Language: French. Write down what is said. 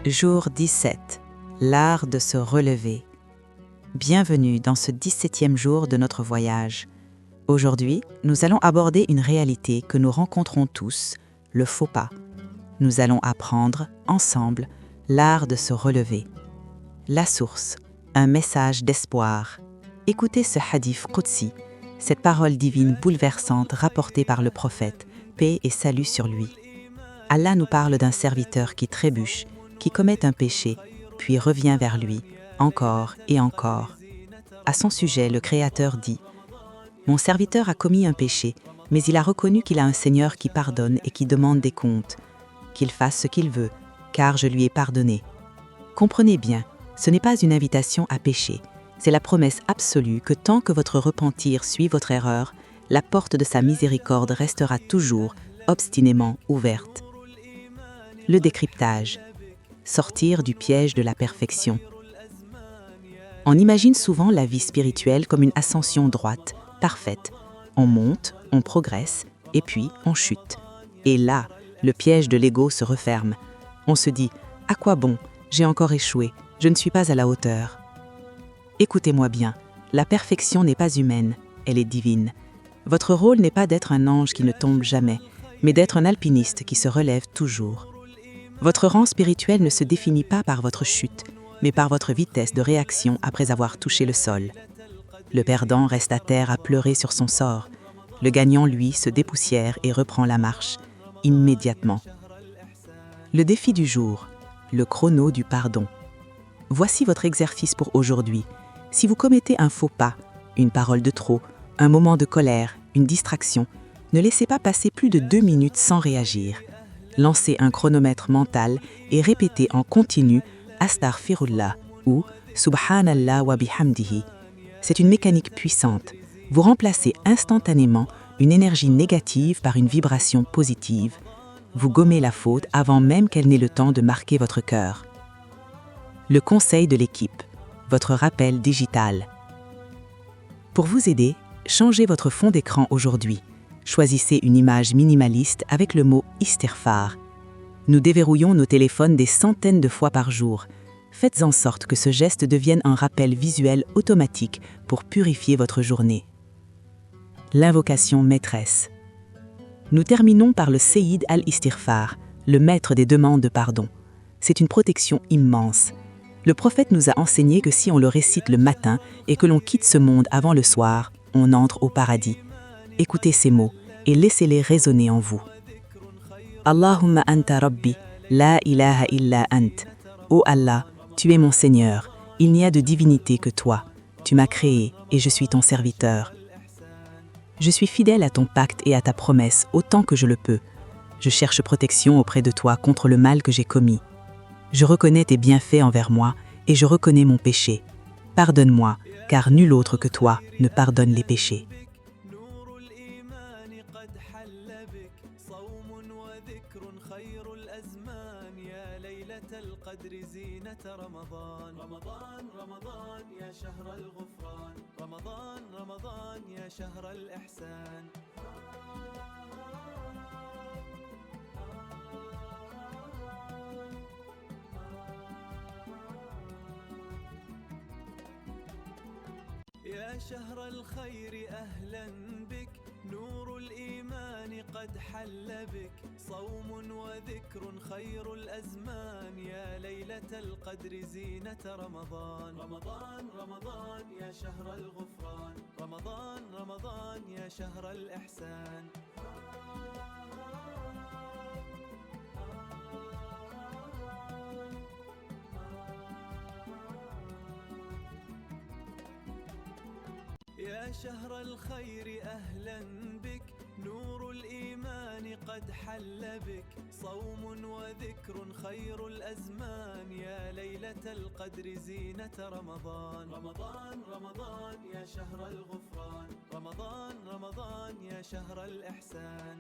Jour 17. L'art de se relever. Bienvenue dans ce 17e jour de notre voyage. Aujourd'hui, nous allons aborder une réalité que nous rencontrons tous, le faux pas. Nous allons apprendre, ensemble, l'art de se relever. La source, un message d'espoir. Écoutez ce hadith qudsi, cette parole divine bouleversante rapportée par le prophète, paix et salut sur lui. Allah nous parle d'un serviteur qui trébuche, qui commet un péché, puis revient vers lui, encore et encore. À son sujet, le Créateur dit « Mon serviteur a commis un péché, mais il a reconnu qu'il a un Seigneur qui pardonne et qui demande des comptes. Qu'il fasse ce qu'il veut, car je lui ai pardonné. » Comprenez bien, ce n'est pas une invitation à pécher, c'est la promesse absolue que tant que votre repentir suit votre erreur, la porte de sa miséricorde restera toujours, obstinément ouverte. Le décryptage. Sortir du piège de la perfection. On imagine souvent la vie spirituelle comme une ascension droite, parfaite. On monte, on progresse, et puis on chute. Et là, le piège de l'ego se referme. On se dit « À quoi bon ? J'ai encore échoué, je ne suis pas à la hauteur. » Écoutez-moi bien, la perfection n'est pas humaine, elle est divine. Votre rôle n'est pas d'être un ange qui ne tombe jamais, mais d'être un alpiniste qui se relève toujours. Votre rang spirituel ne se définit pas par votre chute, mais par votre vitesse de réaction après avoir touché le sol. Le perdant reste à terre à pleurer sur son sort. Le gagnant, lui, se dépoussière et reprend la marche, immédiatement. Le défi du jour, le chrono du pardon. Voici votre exercice pour aujourd'hui. Si vous commettez un faux pas, une parole de trop, un moment de colère, une distraction, ne laissez pas passer plus de 2 minutes sans réagir. Lancez un chronomètre mental et répétez en continu « Astaghfirullah » ou « Subhanallah wa bihamdihi ». C'est une mécanique puissante. Vous remplacez instantanément une énergie négative par une vibration positive. Vous gommez la faute avant même qu'elle n'ait le temps de marquer votre cœur. Le conseil de l'équipe, votre rappel digital. Pour vous aider, changez votre fond d'écran aujourd'hui. Choisissez une image minimaliste avec le mot « istighfar ». Nous déverrouillons nos téléphones des centaines de fois par jour. Faites en sorte que ce geste devienne un rappel visuel automatique pour purifier votre journée. L'invocation maîtresse. Nous terminons par le Seyyid al-Istighfar, le maître des demandes de pardon. C'est une protection immense. Le prophète nous a enseigné que si on le récite le matin et que l'on quitte ce monde avant le soir, on entre au paradis. Écoutez ces mots et laissez-les résonner en vous. Allahumma anta rabbi, la ilaha illa ant. Ô Allah, tu es mon Seigneur, il n'y a de divinité que toi. Tu m'as créé et je suis ton serviteur. Je suis fidèle à ton pacte et à ta promesse autant que je le peux. Je cherche protection auprès de toi contre le mal que j'ai commis. Je reconnais tes bienfaits envers moi et je reconnais mon péché. Pardonne-moi, car nul autre que toi ne pardonne les péchés. رمضان يا شهر الغفران رمضان يا شهر الإحسان يا شهر الخير أهلا بك نور الإيمان قد حل بك صوم وذكر خير الأزمان يا ليلة القدر زينة رمضان رمضان يا شهر الغفران رمضان يا شهر الإحسان يا شهر الخير أهلا بك نور الإيمان قد حل بك صوم وذكر خير الأزمان يا ليلة القدر زينة رمضان يا شهر الغفران رمضان يا شهر الإحسان